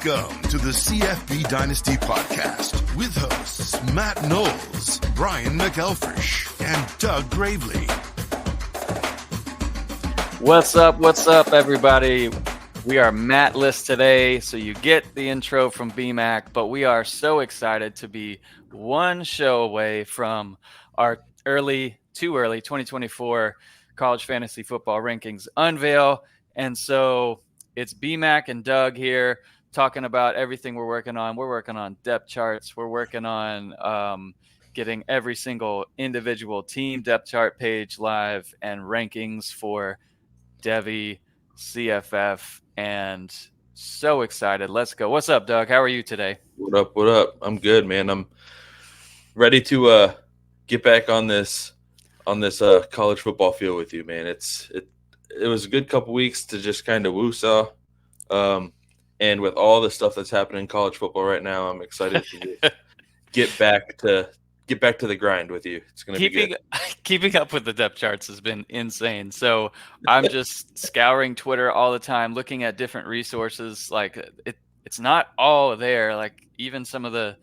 Welcome to the CFBDynasty Podcast with hosts Matt Knowles, Brian McElfresh, and Doug Gravely. What's up, everybody? We are Matt-less today, so you get the intro from BMAC, but we are so excited to be one show away from our early 2024 college fantasy football rankings unveil. And so it's BMAC and Doug here talking about everything we're working on. We're working on depth charts. We're working on getting every single individual team depth chart page live and rankings for Devi, CFF, and so excited. Let's go. What's up, Doug? How are you today? What up? I'm good, man. I'm ready to get back on this college football field with you, man. It was a good couple weeks to just kind of woo-saw. And with all the stuff that's happening in college football right now, I'm excited to get back to the grind with you. It's going to be good. Keeping up with the depth charts has been insane. So I'm just scouring Twitter all the time, looking at different resources. Like it's not all there. Like even some of the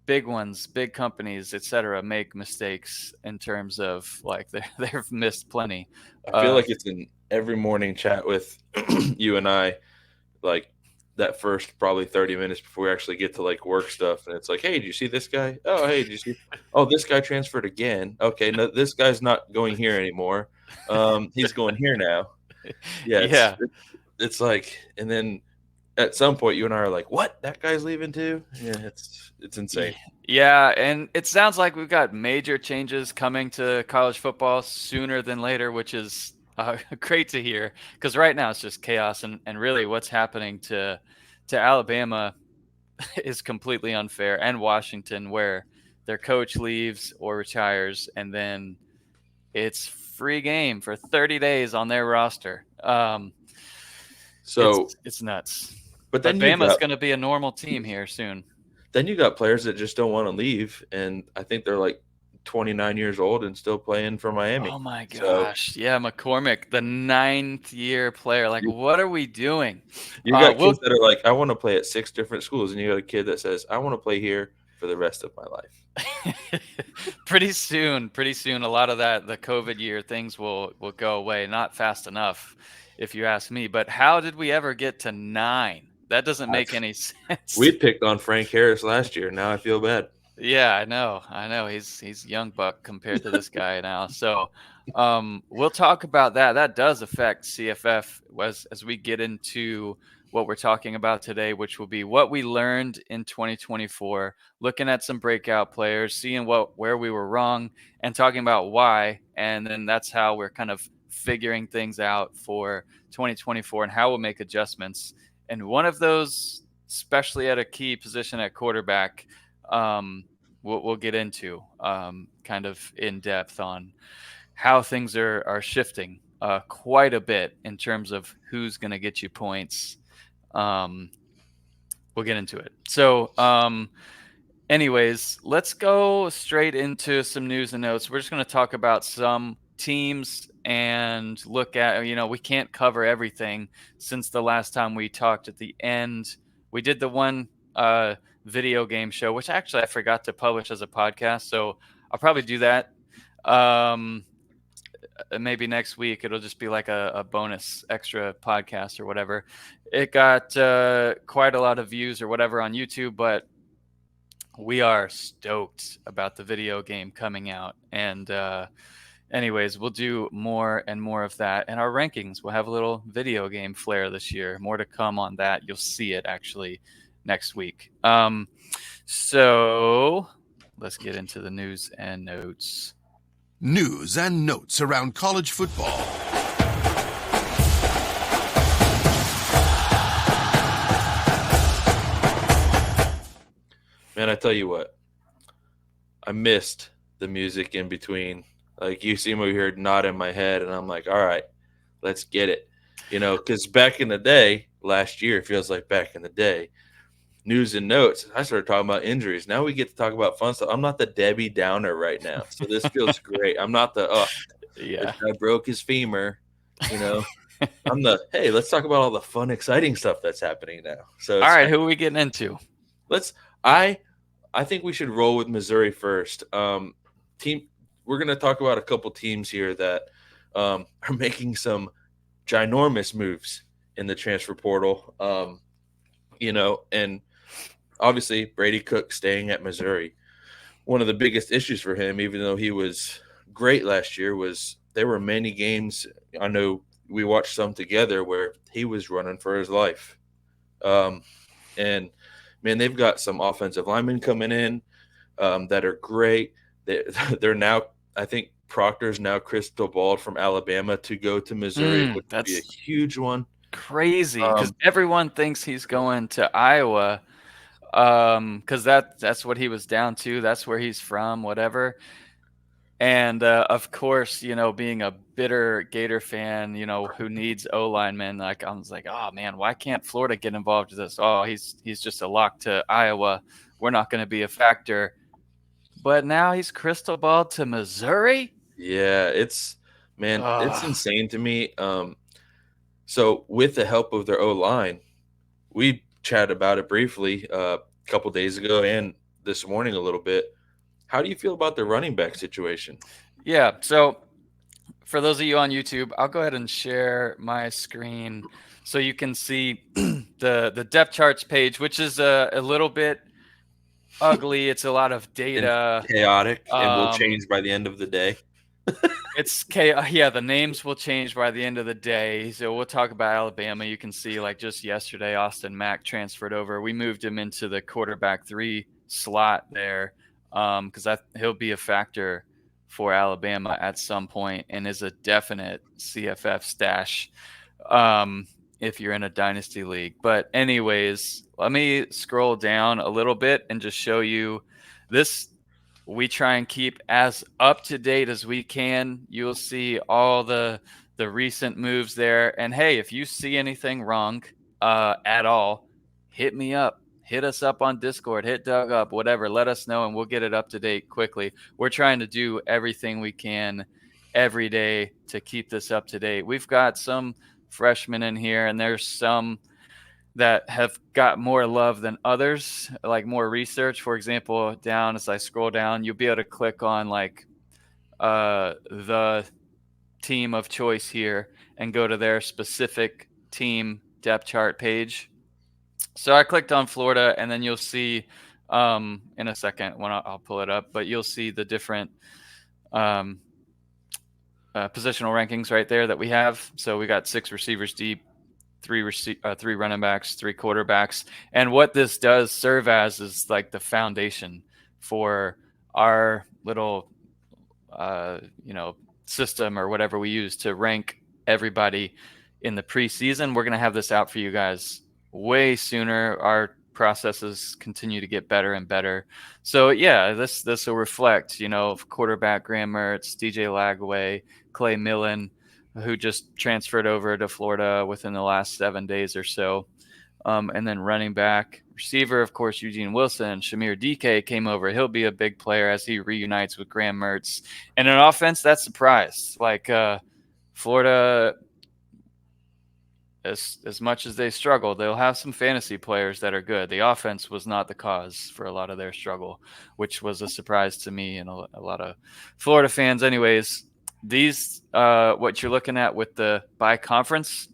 big ones, big companies, etc., make mistakes in terms of like they've missed plenty. I feel like it's in every morning chat with you and I, like that first probably 30 minutes before we actually get to like work stuff. And it's like, hey, did you see this guy? Oh, hey, did you see? Oh, this guy transferred again. Okay, no, this guy's not going here anymore. He's going here now. Yeah. It's like, and then at some point you and I are like, what? That guy's leaving too? Yeah, it's insane. Yeah, and it sounds like we've got major changes coming to college football sooner than later, which is great to hear, because right now it's just chaos, and really what's happening to Alabama is completely unfair, and Washington, where their coach leaves or retires, and then it's free game for 30 days on their roster. So it's nuts. But then Bama's going to be a normal team here soon. Then you got players that just don't want to leave, and I think they're like 29 years old and still playing for Miami. Oh my gosh. So, yeah, McCormick, the 9th-year player. Like, what are we doing? You got kids that are like, I want to play at 6 different schools, and you got a kid that says, I want to play here for the rest of my life. Pretty soon, a lot of that, the COVID year, things will go away. Not fast enough, if you ask me. But how did we ever get to 9? That doesn't make any sense. We picked on Frank Harris last year. Now I feel bad. Yeah, I know. He's young buck compared to this guy now. So we'll talk about that. That does affect CFF as we get into what we're talking about today, which will be what we learned in 2024, looking at some breakout players, seeing where we were wrong, and talking about why. And then that's how we're kind of figuring things out for 2024 and how we'll make adjustments. And one of those, especially at a key position at quarterback, we'll get into kind of in depth on how things are shifting quite a bit in terms of who's going to get you points. We'll get into it. So anyways, let's go straight into some news and notes. We're just going to talk about some teams and look at, we can't cover everything since the last time we talked at the end. We did the one video game show, which actually I forgot to publish as a podcast. So I'll probably do that. Maybe next week it'll just be like a bonus extra podcast or whatever. It got quite a lot of views or whatever on YouTube, but we are stoked about the video game coming out. And anyways, we'll do more and more of that. And our rankings, we'll have a little video game flair this year. More to come on that. You'll see it actually next week. So let's get into the news and notes. News and notes around college football. Man, I tell you what, I missed the music in between. Like, you seem over here nodding my head, and I'm like, all right, let's get it. Because back in the day, last year, it feels like back in the day, news and notes, I started talking about injuries. Now we get to talk about fun stuff. I'm not the Debbie Downer right now, so this feels great. I'm not the, yeah, I broke his femur, Hey, let's talk about all the fun, exciting stuff that's happening now. So All right, who are we getting into? let's. I think we should roll with Missouri first. Team, we're going to talk about a couple teams here that are making some ginormous moves in the transfer portal. And obviously Brady Cook staying at Missouri. One of the biggest issues for him, even though he was great last year, was there were many games. I know we watched some together where he was running for his life. And man, they've got some offensive linemen coming in that are great. They're now, I think Proctor's now crystal balled from Alabama to go to Missouri, which would be a That's huge one. crazy because everyone thinks he's going to Iowa because that's what he was down to. That's where he's from, whatever. And of course, being a bitter Gator fan, who needs O linemen, like I was like, oh man, why can't Florida get involved with this? Oh, he's just a lock to Iowa. We're not going to be a factor. But now he's crystal balled to Missouri. Yeah, it's insane to me. So with the help of their O line, we chatted about it briefly a couple days ago and this morning a little bit. How do you feel about the running back situation? Yeah. So for those of you on YouTube, I'll go ahead and share my screen so you can see the depth charts page, which is a little bit ugly. It's a lot of data. And chaotic and will change by the end of the day. It's chaos. Yeah, the names will change by the end of the day. So we'll talk about Alabama. You can see, like just yesterday, Austin Mack transferred over. We moved him into the quarterback 3 slot there because he'll be a factor for Alabama at some point and is a definite CFF stash if you're in a dynasty league. But anyways, let me scroll down a little bit and just show you this. We try and keep as up to date as we can. You'll see all the recent moves there. And hey, if you see anything wrong at all, hit me up. Hit us up on Discord. Hit Doug up, whatever. Let us know, and we'll get it up to date quickly. We're trying to do everything we can every day to keep this up to date. We've got some freshmen in here, and there's some that have got more love than others, like more research. For example, down as I scroll down, you'll be able to click on like the team of choice here and go to their specific team depth chart page. So I clicked on Florida, and then you'll see in a second when I'll pull it up, but you'll see the different positional rankings right there that we have. So we got 6 receivers deep, 3 running backs, 3 quarterbacks. And what this does serve as is like the foundation for our little, system or whatever we use to rank everybody in the preseason. We're going to have this out for you guys way sooner. Our processes continue to get better and better. So yeah, this will reflect, quarterback Graham Mertz, DJ Lagway, Clay Millen, who just transferred over to Florida within the last 7 days or so. And then running back, receiver, of course, Eugene Wilson. Shamir DK came over. He'll be a big player as he reunites with Graham Mertz. And an offense, that's surprised. Like Florida, as much as they struggle, they'll have some fantasy players that are good. The offense was not the cause for a lot of their struggle, which was a surprise to me and a lot of Florida fans. Anyways, these what you're looking at with the by conference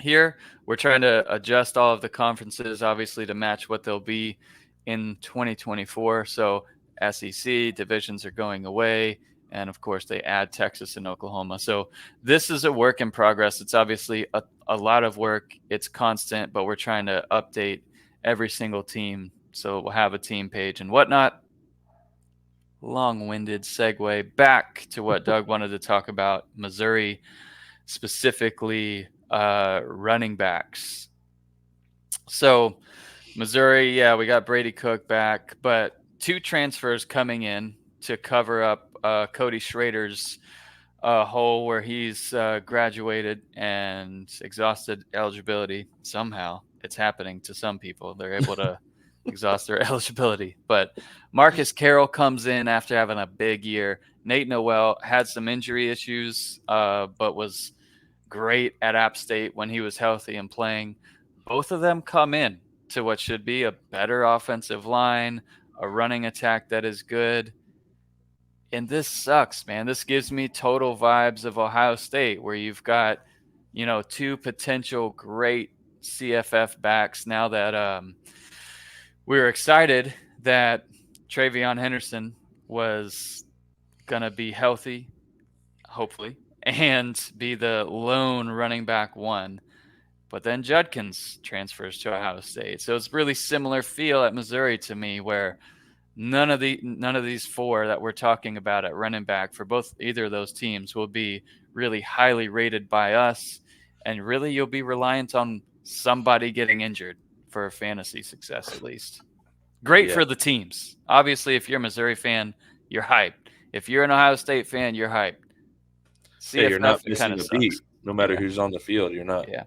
here, we're trying to adjust all of the conferences obviously to match what they'll be in 2024. So SEC divisions are going away, and of course they add Texas and Oklahoma. So this is a work in progress. It's obviously a lot of work. It's constant, but we're trying to update every single team so we'll have a team page and whatnot. Long-winded segue back to what Doug wanted to talk about, Missouri, specifically running backs. So Missouri, yeah, we got Brady Cook back, but 2 transfers coming in to cover up Cody Schrader's hole where he's graduated and exhausted eligibility. Somehow it's happening to some people. They're able to exhaust their eligibility. But Marcus Carroll comes in after having a big year. Nate Noel had some injury issues, but was great at App State when he was healthy and playing. Both of them come in to what should be a better offensive line, a running attack that is good. And this sucks, man. This gives me total vibes of Ohio State, where you've got, two potential great CFF backs now that we were excited that Travion Henderson was going to be healthy, hopefully, and be the lone running back one. But then Judkins transfers to Ohio State. So it's really similar feel at Missouri to me, where none of these four that we're talking about at running back for either of those teams will be really highly rated by us. And really you'll be reliant on somebody getting injured for fantasy success, at least. Great for the teams. Obviously, if you're a Missouri fan, you're hyped. If you're an Ohio State fan, you're hyped. CFF, you're not missing the beat. No matter who's on the field, you're not. Yeah.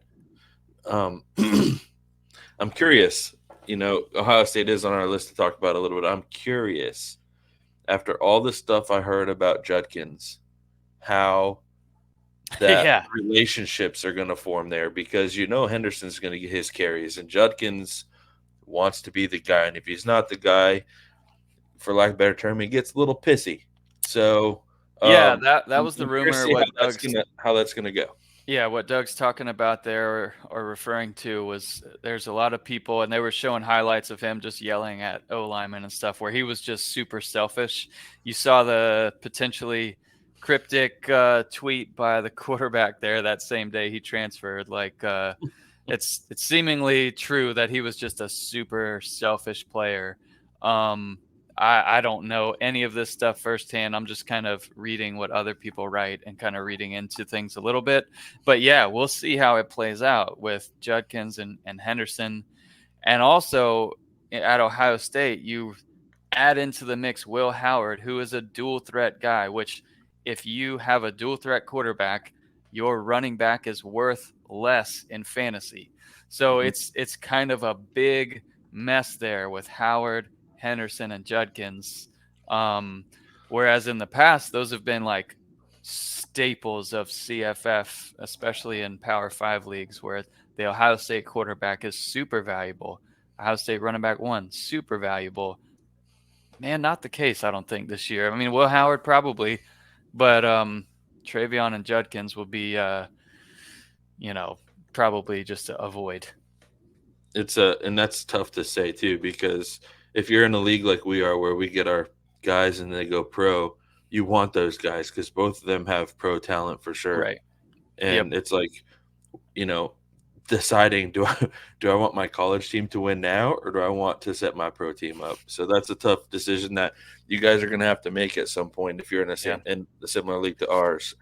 I'm curious. Ohio State is on our list to talk about a little bit. I'm curious, after all the stuff I heard about Judkins, how that relationships are going to form there, because Henderson's going to get his carries, and Judkins wants to be the guy, and if he's not the guy, for lack of a better term, he gets a little pissy. So that was the rumor. How that's going to go. Yeah, what Doug's talking about there or referring to was there's a lot of people, and they were showing highlights of him just yelling at O-linemen and stuff, where he was just super selfish. You saw the potentially cryptic tweet by the quarterback there that same day he transferred. It's seemingly true that he was just a super selfish player. I don't know any of this stuff firsthand. I'm just kind of reading what other people write and kind of reading into things a little bit. But yeah, we'll see how it plays out with Judkins and Henderson. And also at Ohio State, you add into the mix Will Howard, who is a dual threat guy, which if you have a dual threat quarterback, your running back is worth less in fantasy. So it's kind of a big mess there with Howard, Henderson, and Judkins. Whereas in the past, those have been like staples of CFF, especially in Power 5 leagues, where the Ohio State quarterback is super valuable. Ohio State running back one, super valuable. Man, not the case, I don't think, this year. I mean, Will Howard probably, but Travion and Judkins will be, probably just to avoid. And that's tough to say too, because if you're in a league like we are, where we get our guys and they go pro, you want those guys because both of them have pro talent for sure. Right. And it's like, deciding, do I want my college team to win now, or do I want to set my pro team up? So that's a tough decision that you guys are going to have to make at some point if you're in a similar league to ours.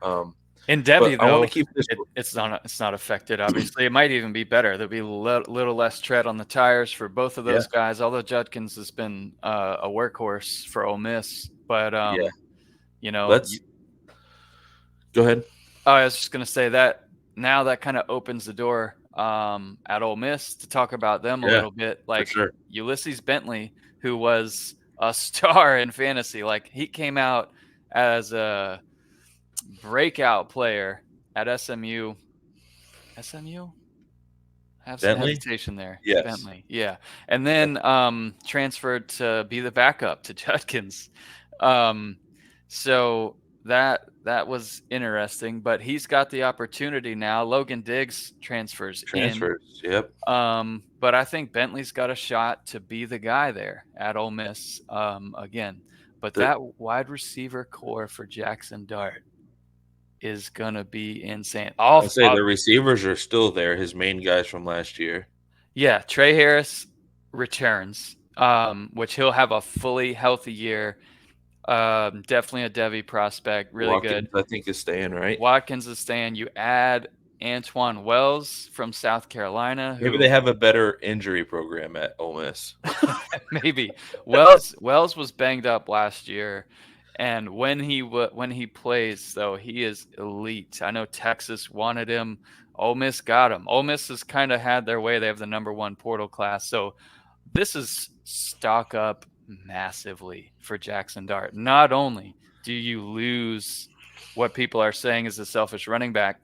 In Debbie, though, I want to keep this. It's not affected. Obviously, it might even be better. There'll be a little less tread on the tires for both of those guys. Although Judkins has been a workhorse for Ole Miss, but let's go ahead. Oh, I was just going to say that now that kind of opens the door at Ole Miss to talk about them a little bit. Like Ulysses Bentley, who was a star in fantasy, like he came out as a breakout player at SMU. SMU? Have some hesitation there. Yes. Bentley. Yeah. And then transferred to be the backup to Judkins. So that was interesting, but he's got the opportunity now. Logan Diggs transfers in. Yep. But I think Bentley's got a shot to be the guy there at Ole Miss again. But that wide receiver core for Jackson Dart is going to be insane. I'll say the receivers are still there, his main guys from last year. Yeah, Trey Harris returns, which he'll have a fully healthy year. Definitely a Devy prospect, really Watkins, good. I think is staying, right? Watkins is staying. You add Antoine Wells from South Carolina. Maybe they have a better injury program at Ole Miss. Maybe. Wells was banged up last year. And when he plays, though, he is elite. I know Texas wanted him. Ole Miss got him. Ole Miss has kind of had their way. They have the number one portal class. So this is stock up massively for Jackson Dart. Not only do you lose what people are saying is a selfish running back,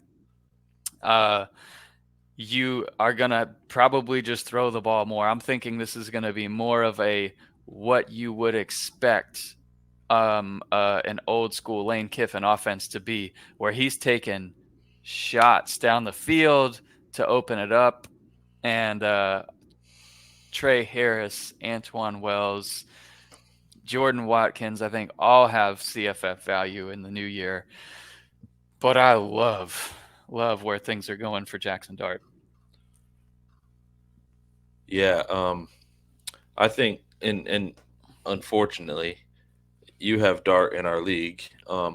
you are going to probably just throw the ball more. I'm thinking this is going to be more of a what you would expect an old school Lane Kiffin offense to be, where he's taking shots down the field to open it up. And Trey Harris, Antoine Wells, Jordan Watkins, I think all have CFF value in the new year. But I love where things are going for Jackson Dart. Yeah, I think, and unfortunately, you have Dart in our league. I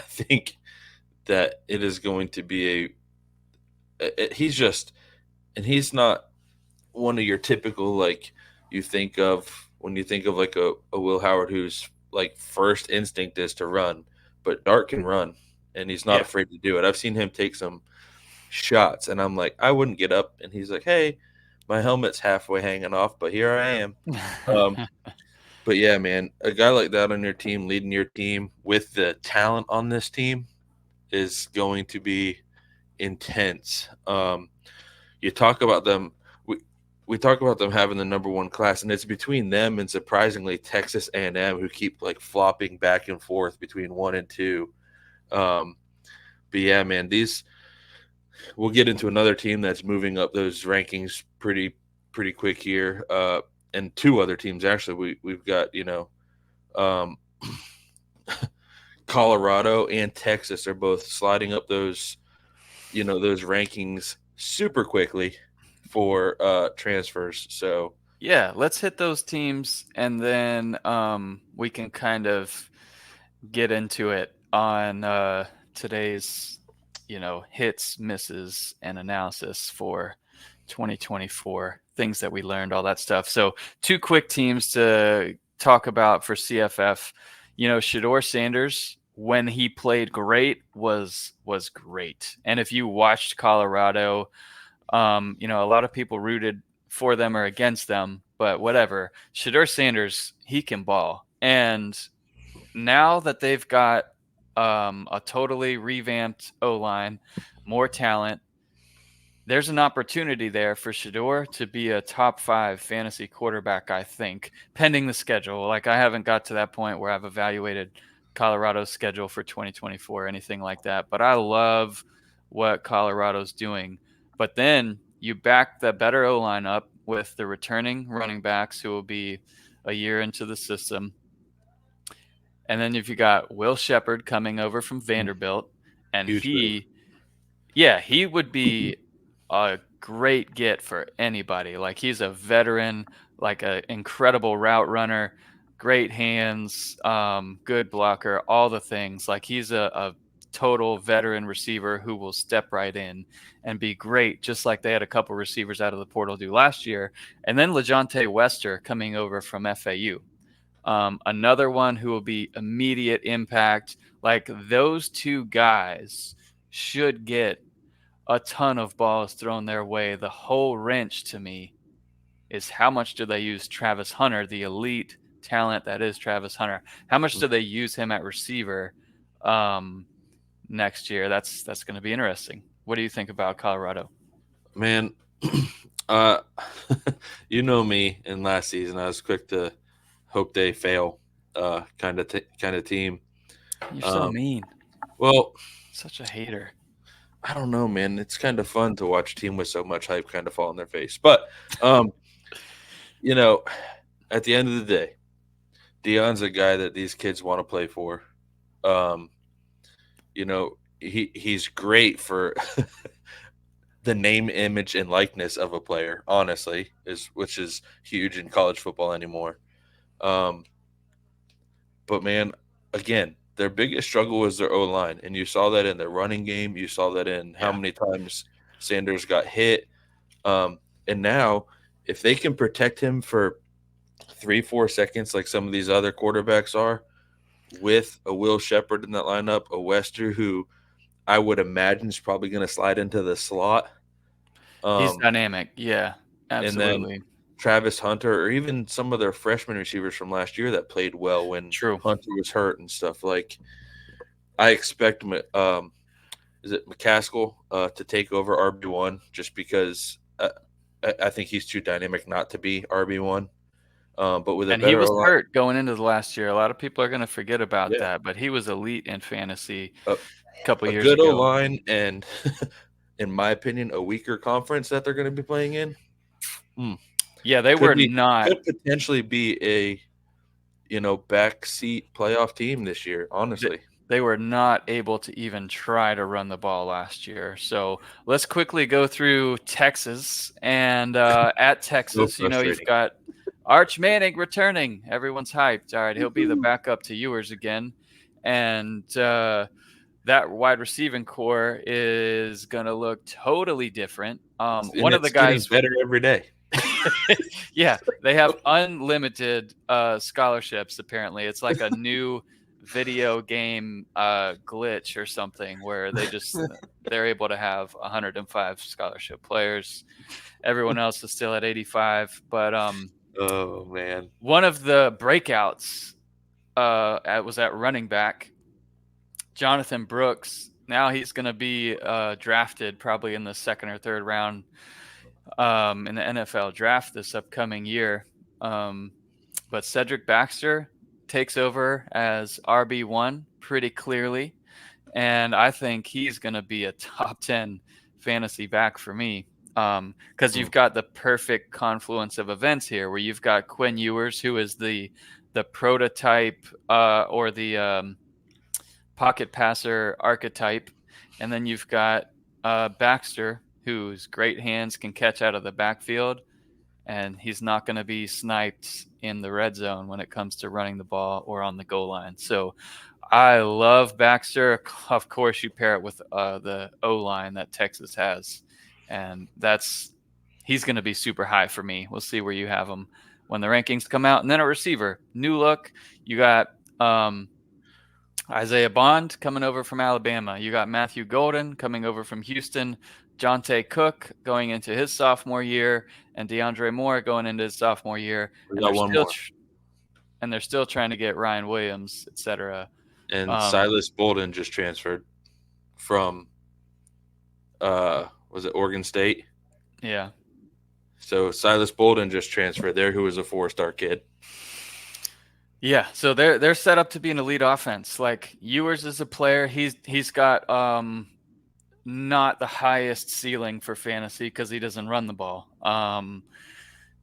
think that it is going to be he's just, and he's not one of your typical, like, you think of when you think of like a Will Howard whose like first instinct is to run, but Dart can run and he's not afraid to do it. I've seen him take some shots and I'm like, I wouldn't get up, and he's like, hey, my helmet's halfway hanging off, but here I am. But yeah, man, a guy like that on your team, leading your team with the talent on this team, is going to be intense. You talk about them. We talk about them having the number one class, and it's between them and surprisingly Texas A&M, who keep like flopping back and forth between 1 and 2. But yeah, man, we'll get into another team that's moving up those rankings pretty quick here. And 2 other teams actually. We've got Colorado and Texas are both sliding up those rankings super quickly for transfers. So yeah, let's hit those teams, and then we can kind of get into it on today's hits, misses, and analysis for 2024, things that we learned, all that stuff. So 2 quick teams to talk about for CFF. Shedeur Sanders, when he played great, was great. And if you watched Colorado, a lot of people rooted for them or against them, but whatever. Shedeur Sanders, he can ball. And now that they've got a totally revamped O-line, more talent, there's an opportunity there for Shedeur to be a top 5 fantasy quarterback, I think, pending the schedule. Like, I haven't got to that point where I've evaluated Colorado's schedule for 2024 or anything like that, but I love what Colorado's doing. But then you back the better O-line up with the returning running backs who will be a year into the system. And then if you got Will Shepherd coming over from Vanderbilt, and he would be a great get for anybody. Like, he's a veteran, like an incredible route runner, great hands, good blocker, all the things. Like, he's a total veteran receiver who will step right in and be great, just like they had a couple receivers out of the portal do last year. And then LeJontay Wester coming over from FAU. Another one who will be immediate impact. Like, those 2 guys should get a ton of balls thrown their way. The whole wrench to me is how much do they use Travis Hunter, the elite talent that is Travis Hunter? How much do they use him at receiver next year? That's going to be interesting. What do you think about Colorado? Man, you know me, in last season I was quick to hope they fail kind of team. You're so mean. Well, such a hater. I don't know, man. It's kind of fun to watch a team with so much hype kind of fall on their face. But, at the end of the day, Deion's a guy that these kids want to play for. He's great for the name, image, and likeness of a player, honestly, which is huge in college football anymore. But, man, again, their biggest struggle was their O-line, and you saw that in their running game. You saw that in how many times Sanders got hit. And now, if they can protect him for 3-4 seconds like some of these other quarterbacks are, with a Will Shepherd in that lineup, a Wester who I would imagine is probably going to slide into the slot. He's dynamic. Yeah, absolutely. And then Travis Hunter, or even some of their freshman receivers from last year that played well when Hunter was hurt and stuff. Like, I expect is it McCaskill to take over RB1 just because I think he's too dynamic not to be RB1. But with a And he better was O-line, hurt going into the last year. A lot of people are going to forget about yeah, that, but he was elite in fantasy a, a couple a years good ago. O-line and, in my opinion, a weaker conference that they're going to be playing in. Yeah, they were not. Could potentially be a backseat playoff team this year. Honestly, They were not able to even try to run the ball last year. So let's quickly go through Texas. And at so Texas, you've frustrating. got Arch Manning returning. Everyone's hyped. All right, he'll be the backup to Ewers again. And that wide receiving core is going to look totally different. And One of the it's getting guys, better every day. yeah, they have unlimited scholarships. Apparently, it's like a new video game glitch or something where they're able to have 105 scholarship players. Everyone else is still at 85. But Oh man, one of the breakouts was at running back, Jonathan Brooks. Now he's going to be drafted probably in the second or third round in the NFL draft this upcoming year. But Cedric Baxter takes over as RB1 pretty clearly. And I think he's going to be a top 10 fantasy back for me. Because you've got the perfect confluence of events here where you've got Quinn Ewers, who is the prototype or the pocket passer archetype. And then you've got Baxter, whose great hands can catch out of the backfield, and he's not going to be sniped in the red zone when it comes to running the ball or on the goal line. So I love Baxter. Of course, you pair it with the O-line that Texas has, and he's going to be super high for me. We'll see where you have him when the rankings come out. And then a receiver, new look. You got Isaiah Bond coming over from Alabama. You got Matthew Golden coming over from Houston. Jonte Cook going into his sophomore year, and DeAndre Moore going into his sophomore year. we got one more. And they're still trying to get Ryan Williams, etc. And Silas Bolden just transferred from was it Oregon State? Yeah. So Silas Bolden just transferred there, who was a 4-star kid. Yeah, so they're set up to be an elite offense. Like Ewers is a player. He's got not the highest ceiling for fantasy because he doesn't run the ball.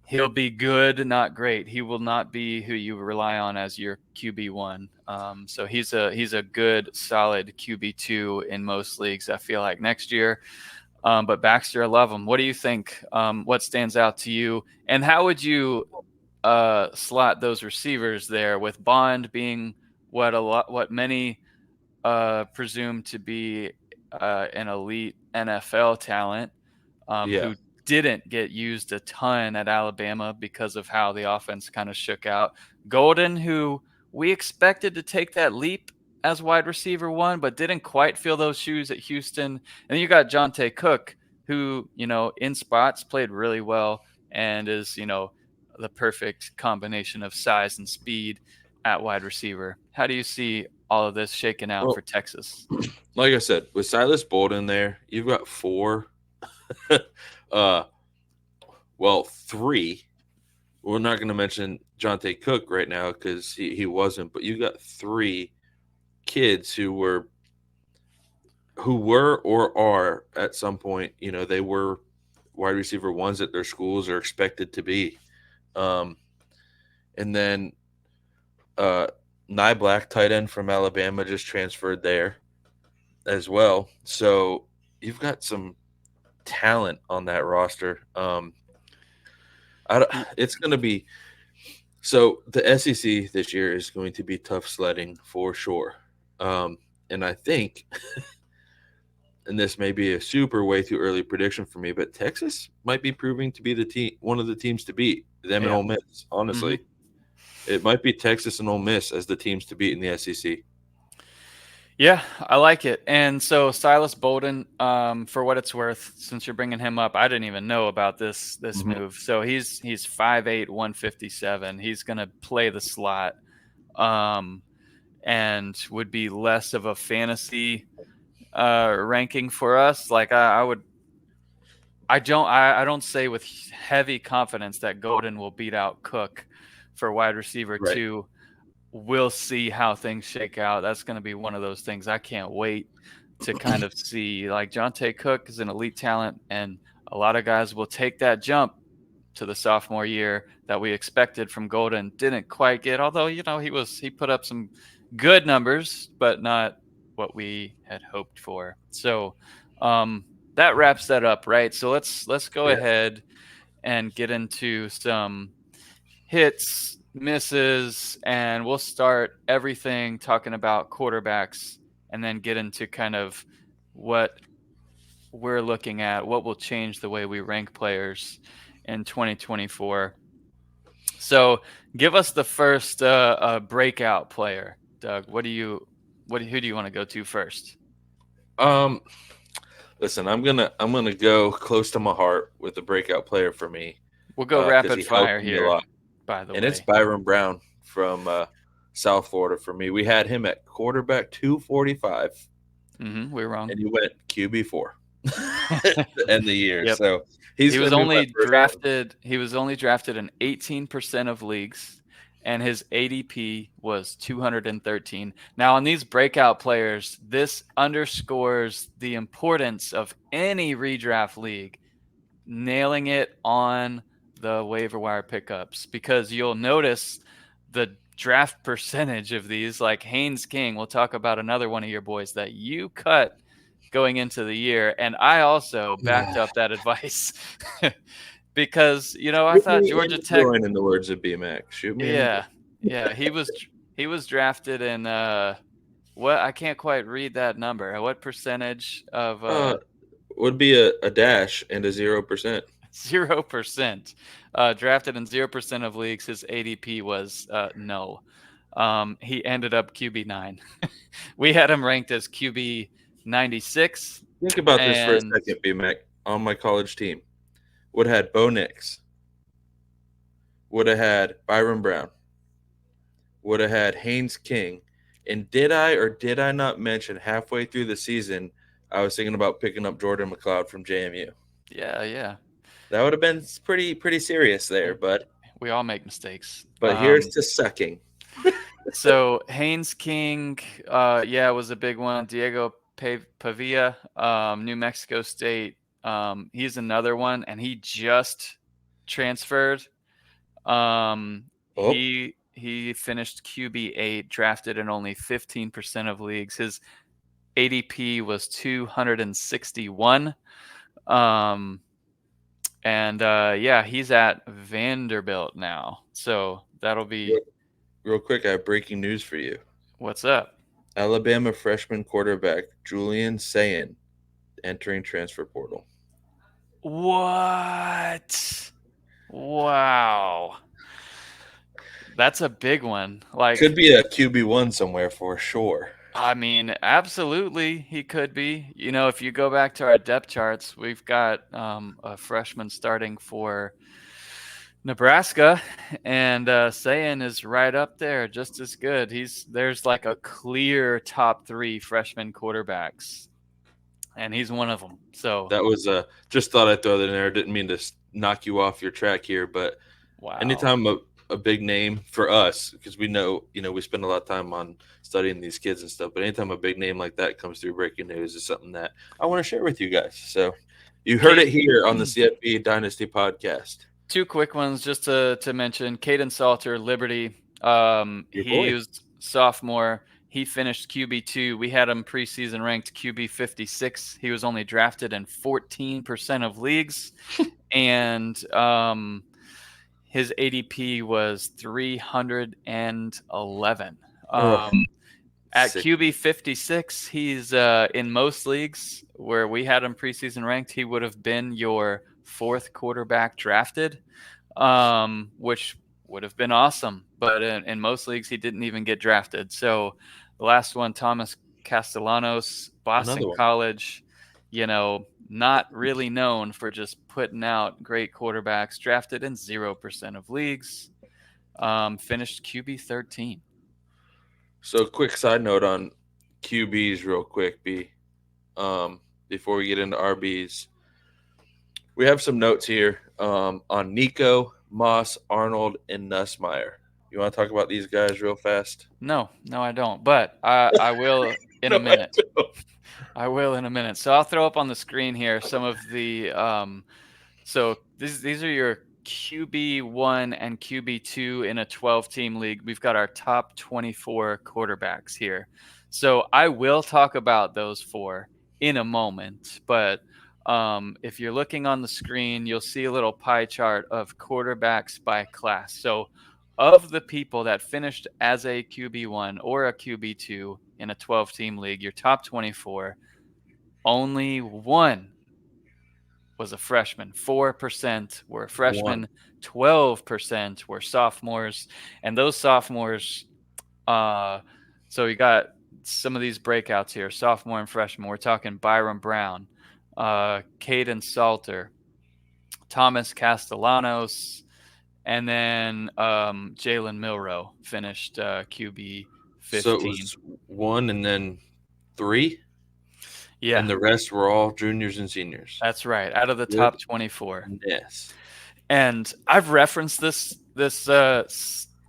He'll be good, not great. He will not be who you rely on as your QB1. So he's a good, solid QB2 in most leagues, I feel like, next year. But Baxter, I love him. What do you think? What stands out to you? And how would you slot those receivers there, with Bond being what many presume to be an elite NFL talent who didn't get used a ton at Alabama because of how the offense kind of shook out. Golden, who we expected to take that leap as wide receiver 1, but didn't quite fill those shoes at Houston. And then you got Jonte Cook, who, in spots played really well and is, the perfect combination of size and speed at wide receiver. How do you see all of this shaking out for Texas? Like I said, with Silas Bolden there, you've got 4 3. We're not going to mention Jonte Cook right now because he wasn't, but you got 3 kids who were or are at some point, they were wide receiver 1s at their schools or expected to be. And then Nye Black, tight end from Alabama, just transferred there as well. So you've got some talent on that roster. It's going to be – so the SEC this year is going to be tough sledding for sure. And I think – and this may be a super way too early prediction for me, but Texas might be proving to be one of the teams to beat, them and Ole Miss, honestly. Mm-hmm. It might be Texas and Ole Miss as the teams to beat in the SEC. Yeah, I like it. And so Silas Bolden, for what it's worth, since you're bringing him up, I didn't even know about this move. So he's 5'8", 157. He's going to play the slot and would be less of a fantasy ranking for us. Like I don't say with heavy confidence that Golden will beat out Cook for wide receiver Right. 2. We'll see how things shake out. That's going to be one of those things I can't wait to kind of see. Like Jonte Cook is an elite talent, and a lot of guys will take that jump to the sophomore year that we expected from Golden. Didn't quite get, although he put up some good numbers, but not what we had hoped for. So that wraps that up, right? So let's go ahead and get into some hits, misses, and we'll start everything talking about quarterbacks and then get into kind of what we're looking at, what will change the way we rank players in 2024. So give us the first breakout player, Doug. Who do you want to go to first? Listen, I'm gonna go close to my heart with the breakout player for me. We'll go rapid fire here, a lot. by the way. And it's Byron Brown from South Florida for me. We had him at quarterback 245. We were wrong. And he went QB4 to end the year. Yep. So he was only drafted in 18% of leagues, and his ADP was 213. Now, on these breakout players, this underscores the importance of any redraft league nailing it on the waiver wire pickups, because you'll notice the draft percentage of these, like Haynes King. We'll talk about another one of your boys that you cut going into the year, and I also backed up that advice because I thought Georgia Tech. In the words of B-Mac, shoot me. Yeah, he was drafted in what, I can't quite read that number. What percentage of would be a dash and a 0%. 0%. Drafted in 0% of leagues. His ADP was null. He ended up QB9. We had him ranked as QB 96. Think about this for a second, B-Mac. On my college team, would have had Bo Nix, would have had Byron Brown, would have had Haynes King, and did I or did I not mention halfway through the season I was thinking about picking up Jordan McLeod from JMU? Yeah. That would have been pretty serious there, but we all make mistakes. But here's to sucking. So Haynes King, was a big one. Diego Pavia, New Mexico State. He's another one, and he just transferred. He finished QB8, drafted in only 15% of leagues. His ADP was 261. He's at Vanderbilt now. So that'll be real quick. I have breaking news for you. What's up? Alabama freshman quarterback Julian Sayin entering transfer portal. What? Wow. That's a big one. Like, could be a QB1 somewhere for sure. I mean, absolutely, he could be. If you go back to our depth charts, we've got a freshman starting for Nebraska, and Sayin is right up there, just as good. There's like a clear top 3 freshman quarterbacks, and he's one of them. So that was just thought I'd throw that in there. Didn't mean to knock you off your track here, but wow. Anytime a big name for us, because we know, we spend a lot of time on studying these kids and stuff, but anytime a big name like that comes through breaking news is something that I want to share with you guys. So you heard it here on the CFB Dynasty Podcast. 2 quick ones just to mention. Caden Salter, Liberty. He was sophomore. He finished QB2. We had him preseason ranked QB 56. He was only drafted in 14% of leagues. And his ADP was 311. At QB 56, he's in most leagues where we had him preseason ranked, he would have been your 4th quarterback drafted, which would have been awesome. But in most leagues, he didn't even get drafted. So the last one, Thomas Castellanos, Boston College, not really known for just putting out great quarterbacks, drafted in 0% of leagues, finished QB 13. So quick side note on QBs real quick, B. before we get into RBs. We have some notes here on Nico, Moss, Arnold, and Nussmeier. You want to talk about these guys real fast? No, I don't. But I will in a No, I minute. don't. I will in a minute. So I'll throw up on the screen here some of the so these are your QB1 and QB2 in a 12-team league. We've got our top 24 quarterbacks here. So I will talk about those 4 in a moment, but if you're looking on the screen, you'll see a little pie chart of quarterbacks by class. So of the people that finished as a QB1 or a QB2 in a 12-team league, your top 24, only 1 was a freshman. 4% were freshmen. 12% were sophomores. And those sophomores, so you got some of these breakouts here, sophomore and freshman. We're talking Byron Brown, Caden Salter, Thomas Castellanos, and then Jalen Milroe finished QB 15. So it was 1 and then 3? Yeah. And the rest were all juniors and seniors. That's right, out of the top 24. Yes. And I've referenced this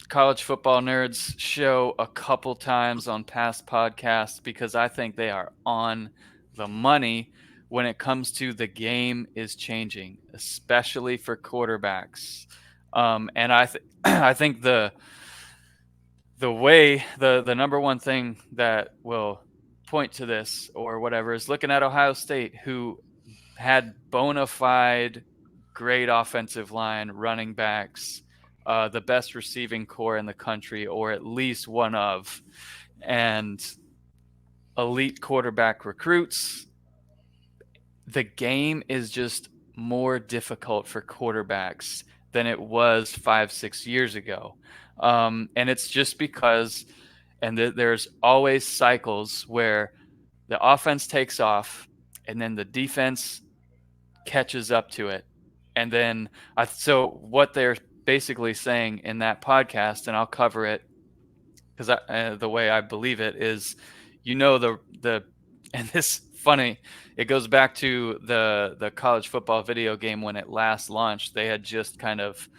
College Football Nerds show a couple times on past podcasts because I think they are on the money when it comes to the game is changing, especially for quarterbacks. And I think the way the number one thing that will point to this or whatever is looking at Ohio State, who had bona fide great offensive line, running backs, the best receiving core in the country, or at least one of, and elite quarterback recruits. The game is just more difficult for quarterbacks than it was 5-6 years ago. And it's just because there's always cycles where the offense takes off and then the defense catches up to it. And then so what they're basically saying in that podcast, and I'll cover it because the way I believe it is, the and this funny, it goes back to the college football video game when it last launched. They had just kind of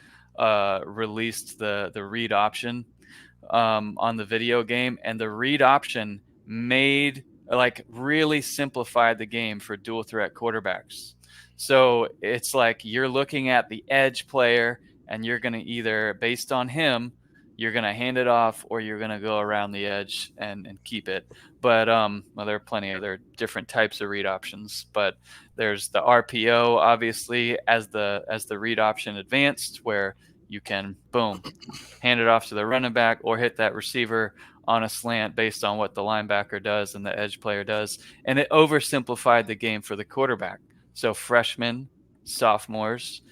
released the read option on the video game, and the read option really simplified the game for dual threat quarterbacks. So it's like you're looking at the edge player and you're going to either, based on him, you're going to hand it off or you're going to go around the edge and keep it. But there are plenty of other different types of read options, but there's the RPO, obviously, as the read option advanced, where you can, boom, hand it off to the running back or hit that receiver on a slant based on what the linebacker does and the edge player does. And it oversimplified the game for the quarterback. So freshmen, sophomores,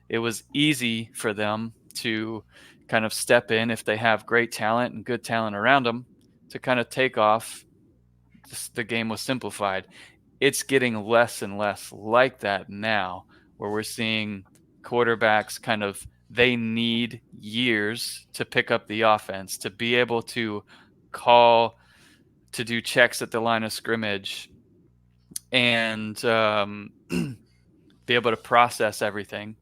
it was easy for them to kind of step in if they have great talent and good talent around them to kind of take off. The game was simplified. It's getting less and less like that now, where we're seeing quarterbacks they need years to pick up the offense, to be able to do checks at the line of scrimmage and be able to process everything.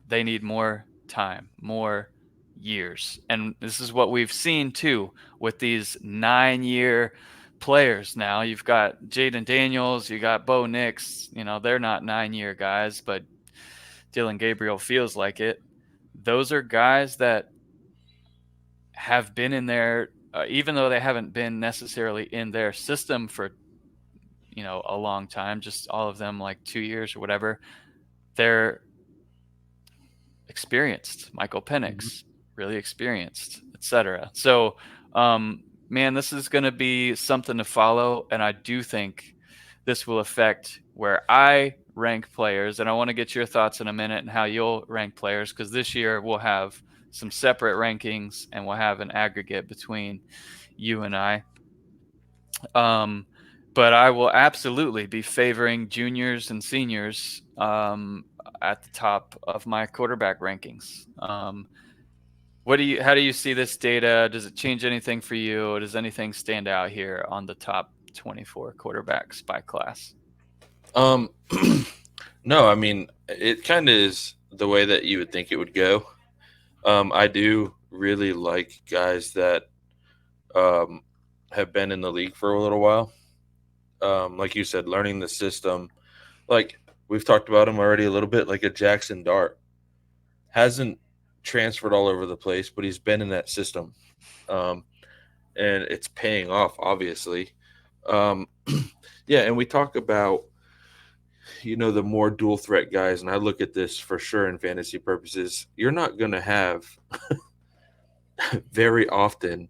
They need more time, more years. And this is what we've seen too with these 9-year players now. You've got Jaden Daniels, you got Bo Nix. They're not 9-year guys, but Dylan Gabriel feels like it. Those are guys that have been in there, even though they haven't been necessarily in their system for a long time, just all of them like 2 years or whatever. They're experienced. Michael Penix, really experienced, etc. So, man, this is going to be something to follow, and I do think this will affect where I rank players, and I want to get your thoughts in a minute and how you'll rank players, because this year we'll have some separate rankings and we'll have an aggregate between you and I. But I will absolutely be favoring juniors and seniors at the top of my quarterback rankings. How do you see this data? Does it change anything for you? Does anything stand out here on the top 24 quarterbacks by class. Um, no, I mean it kind of is the way that you would think it would go. I do really like guys that um, have been in the league for a little while. Like you said, learning the system. Like we've talked about him already a little bit. Like a Jackson Dart hasn't transferred all over the place, but he's been in that system, um, and it's paying off. Obviously, um, yeah. And we talk about the more dual threat guys, and I look at this for sure in fantasy purposes. You're not going to have very often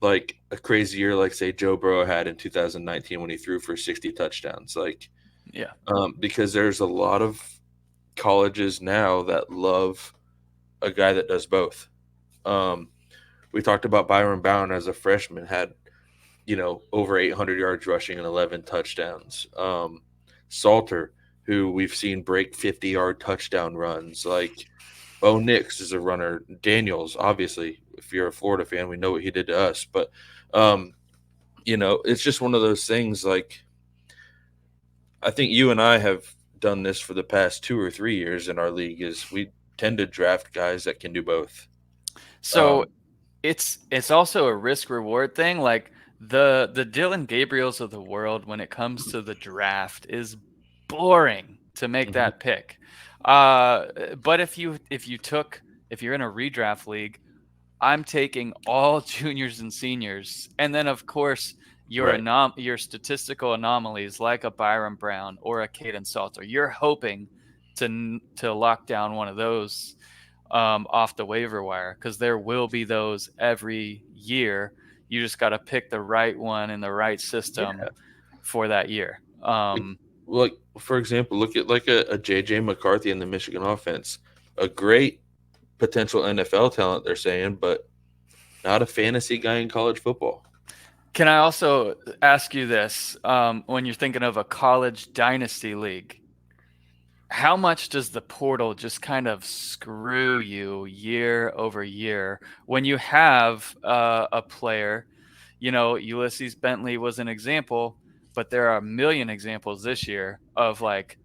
like a crazy year like say Joe Burrow had in 2019 when he threw for 60 touchdowns. Like, Yeah. Because there's a lot of colleges now that love a guy that does both. We talked about Byron Brown as a freshman had over 800 yards rushing and 11 touchdowns. Salter, who we've seen break 50-yard touchdown runs, like Bo Nix is a runner. Daniels, obviously, if you're a Florida fan, we know what he did to us. But, it's just one of those things. Like, I think you and I have done this for the past 2 or 3 years in our league. Is we tend to draft guys that can do both. So it's also a risk reward thing. Like the Dylan Gabriels of the world, when it comes to the draft, is boring to make that pick. But if you're in a redraft league, I'm taking all juniors and seniors, and then of course your statistical anomalies like a Byron Brown or a Caden Salter. You're hoping to lock down one of those off the waiver wire, because there will be those every year. You just got to pick the right one in the right system for that year. Like, for example, look at like a J.J. McCarthy in the Michigan offense. A great potential NFL talent, they're saying, but not a fantasy guy in college football. Can I also ask you this? When you're thinking of a college dynasty league, how much does the portal just kind of screw you year over year when you have a player? Ulysses Bentley was an example, but there are a million examples this year of like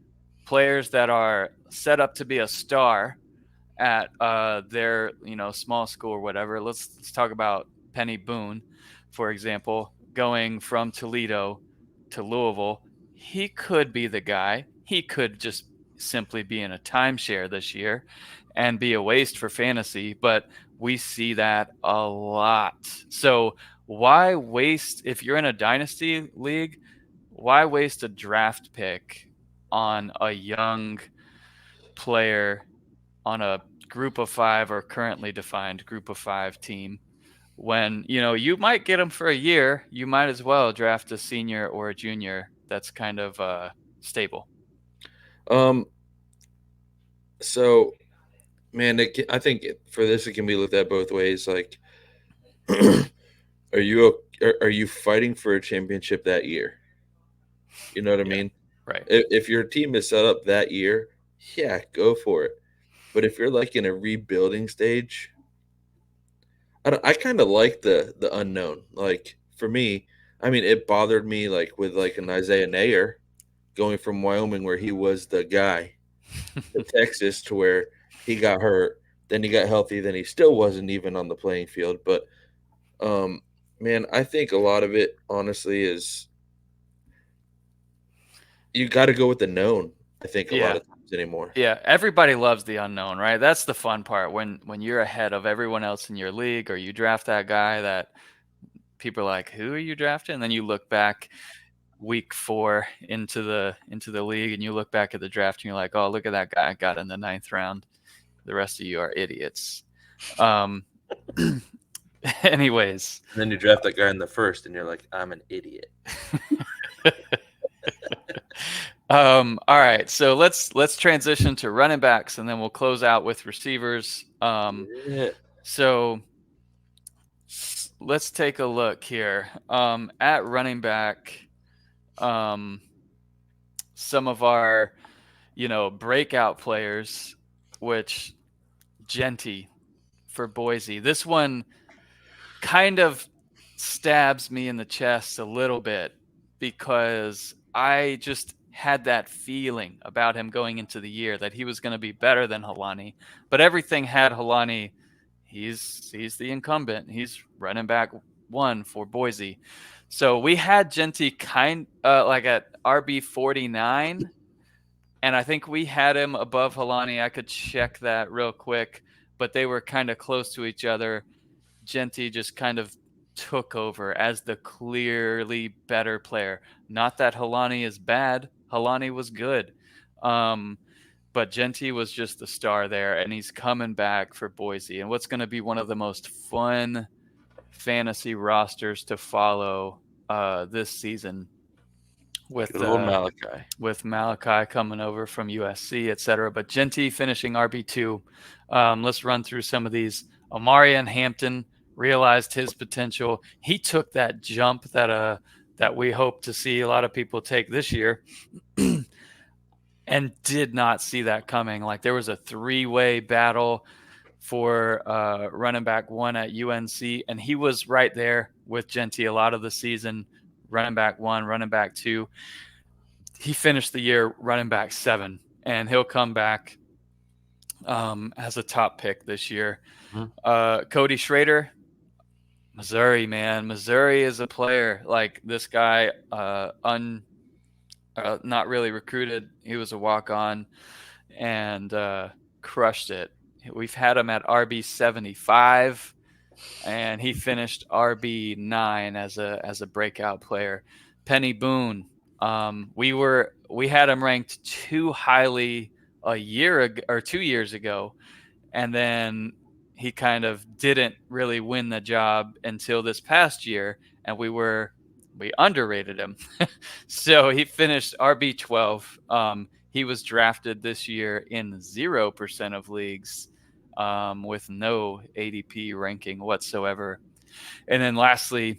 players that are set up to be a star at their small school or whatever. Let's talk about Penny Boone, for example, going from Toledo to Louisville. He could be the guy. He could just simply be in a timeshare this year and be a waste for fantasy, but we see that a lot. So why waste, if you're in a dynasty league, why waste a draft pick on a young player on a group of 5 or currently defined group of 5 team when you might get them for a year? You might as well draft a senior or a junior that's kind of stable. So, man, I think for this it can be looked at both ways. Like, are you fighting for a championship that year? You know what I mean? Right. If your team is set up that year, yeah, go for it. But if you're like in a rebuilding stage, I kind of like the unknown. Like for me, I mean, it bothered me like with like an Isaiah Nayer going from Wyoming where he was the guy to Texas to where he got hurt, then he got healthy, then he still wasn't even on the playing field. But man, I think a lot of it honestly is you got to go with the known. I think a lot of times anymore. Yeah, everybody loves the unknown, right? That's the fun part when you're ahead of everyone else in your league, or you draft that guy that people are like, who are you drafting? And then you look back week 4 into the league, and you look back at the draft and you're like, oh, look at that guy I got in the 9th round. The rest of you are idiots. Anyways. And then you draft that guy in the 1st and you're like, I'm an idiot. All right, so let's transition to running backs, and then we'll close out with receivers. So let's take a look here at running back. Some of our breakout players, which Genty for Boise. This one kind of stabs me in the chest a little bit. because I just had that feeling about him going into the year that he was going to be better than Helani. But everything had Helani. He's the incumbent. He's running back 1 for Boise. So we had Genty like at RB 49, and I think we had him above Helani. I could check that real quick, but they were kind of close to each other. Genty just kind of took over as the clearly better player. Not that Helani is bad. Helani was good. But Genty was just the star there, and he's coming back for Boise. And what's going to be one of the most fun fantasy rosters to follow this season with Malachi coming over from USC, etc. But Genty finishing RB2. Let's run through some of these. Omarion Hampton realized his potential. He took that jump that we hope to see a lot of people take this year and did not see that coming. Like, there was a 3-way battle for running back 1 at UNC, and he was right there with Genty a lot of the season, running back 1, running back 2. He finished the year running back 7, and he'll come back as a top pick this year. Mm-hmm. Cody Schrader, Missouri, man. Missouri is a player. Like, this guy, not really recruited. He was a walk-on and crushed it. We've had him at RB 75, and he finished RB 9 as a breakout player. Penny Boone, we had him ranked too highly a year ago or 2 years ago, and then he kind of didn't really win the job until this past year, and we underrated him. So he finished RB 12. He was drafted this year in 0% of leagues with no ADP ranking whatsoever. And then lastly,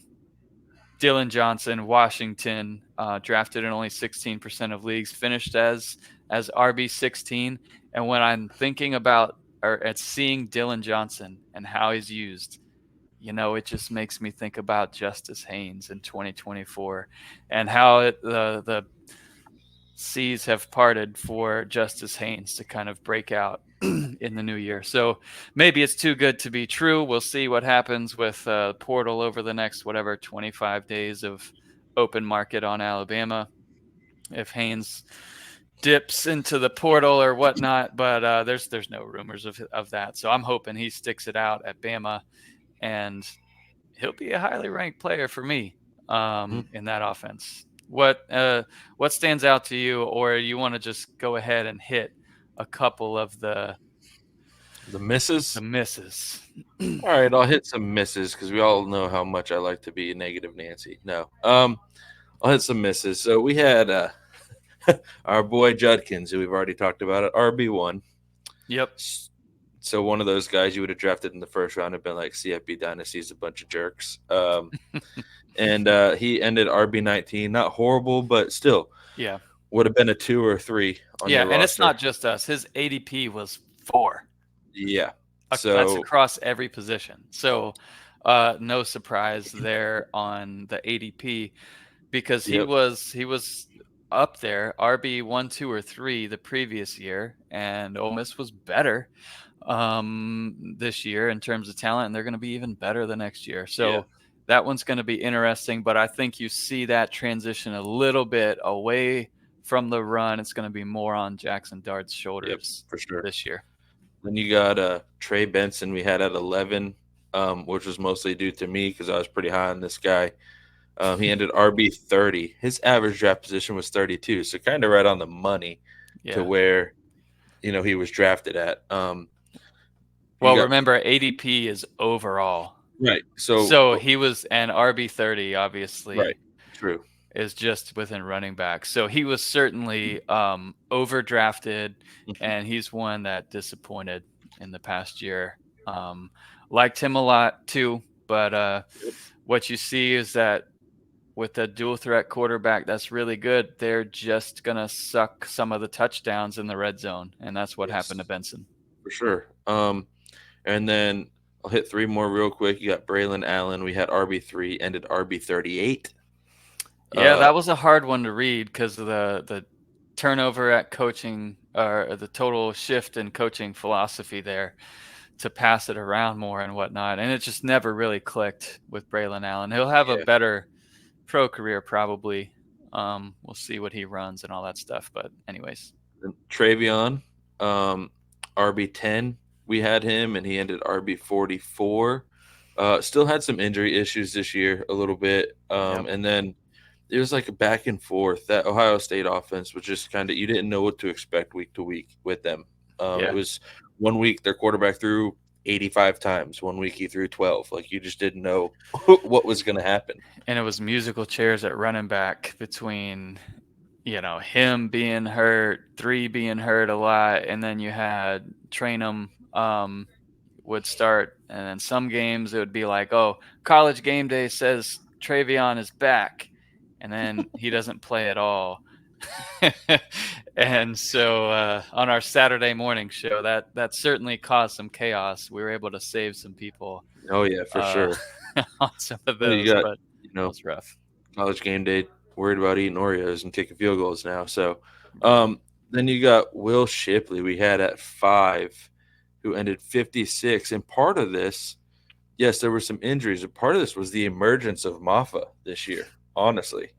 Dylan Johnson, Washington, drafted in only 16% of leagues, finished as RB 16. And when I'm thinking about at seeing Dylan Johnson and how he's used, it just makes me think about Justice Haynes in 2024 and how the seas have parted for Justice Haynes to kind of break out in the new year. So maybe it's too good to be true. We'll see what happens with portal over the next 25 days of open market on Alabama, if Haynes dips into the portal or whatnot. But there's no rumors of that. So I'm hoping he sticks it out at Bama, and he'll be a highly ranked player for me in that offense. What stands out to you, or you want to just go ahead and hit a couple of the misses? The misses. All right, I'll hit some misses because we all know how much I like to be a negative Nancy. No, I'll hit some misses. So we had our boy Judkins, who we've already talked about, at RB1. Yep. So one of those guys you would have drafted in the first round have been like, CFBDynasty is a bunch of jerks. And he ended RB19. Not horrible, but still. Yeah. Would have been a 2 or 3 on your roster. And it's not just us. His ADP was 4. Yeah. So that's across every position. So no surprise there on the ADP, because he was up there, RB 1, 2, or 3 the previous year, and Ole Miss was better this year in terms of talent, and they're going to be even better the next year. So that one's going to be interesting, but I think you see that transition a little bit away from the run. It's going to be more on Jackson Dart's shoulders for sure this year. Then you got Trey Benson we had at 11, which was mostly due to me because I was pretty high on this guy. He ended RB 30. His average draft position was 32, so kind of right on the money to where he was drafted at. Remember, ADP is overall. Right. So he was an RB 30, obviously. Right. True. Is just within running back. So he was certainly overdrafted, and he's one that disappointed in the past year. Liked him a lot too, but what you see is that with a dual threat quarterback that's really good, they're just going to suck some of the touchdowns in the red zone, and that's what happened to Benson. For sure. And then I'll hit 3 more real quick. You got Braylon Allen. We had RB3, ended RB 38. Yeah, that was a hard one to read because of the turnover at coaching, or the total shift in coaching philosophy there to pass it around more and whatnot. And it just never really clicked with Braylon Allen. He'll have a Yeah. better pro career probably. We'll see what he runs and all that stuff. But anyways. And Travion, RB10, we had him, and he ended RB44. Still had some injury issues this year a little bit. Yep. And then it was like a back and forth. That Ohio State offense was just kind of, you didn't know what to expect week to week with them. It was one week their quarterback threw 85 times. One week he threw 12. Like, you just didn't know what was going to happen. And it was musical chairs at running back between, him being hurt, 3 being hurt a lot, and then you had Trainum would start, and then some games it would be like, oh, College Game Day says Travion is back, and then he doesn't play at all. And so on our Saturday morning show, that certainly caused some chaos. We were able to save some people. Oh yeah, for sure. On some of Well, those, you got, but it was rough. College Game Day worried about eating Oreos and kicking field goals now. So then you got Will Shipley we had at 5, who ended 56. And part of this, yes, there were some injuries, but part of this was the emergence of Maffa this year, honestly.